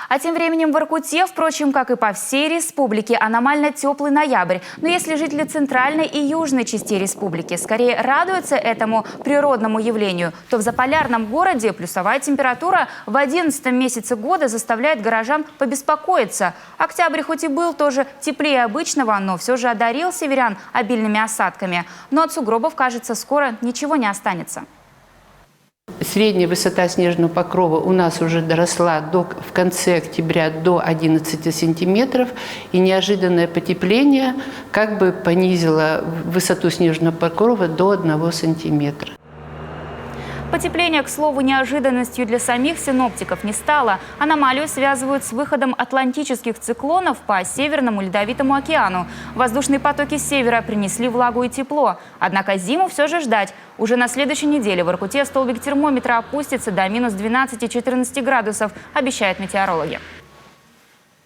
А тем временем в Воркуте, впрочем, как и по всей республике, аномально теплый ноябрь. Но если жители центральной и южной частей республики скорее радуются этому природному явлению, то в заполярном городе плюсовая температура в 11 месяце года заставляет горожан побеспокоиться. Октябрь хоть и был тоже теплее обычного, но все же одарил северян обильными осадками. Но от сугробов, кажется, скоро ничего не останется. Средняя высота снежного покрова у нас уже доросла в конце октября до 11 сантиметров. И неожиданное потепление как бы понизило высоту снежного покрова до 1 сантиметра. Потепление, к слову, неожиданностью для самих синоптиков не стало. Аномалию связывают с выходом атлантических циклонов по Северному Ледовитому океану. Воздушные потоки с севера принесли влагу и тепло. Однако зиму все же ждать. Уже на следующей неделе в Воркуте столбик термометра опустится до минус 12-14 градусов, обещают метеорологи.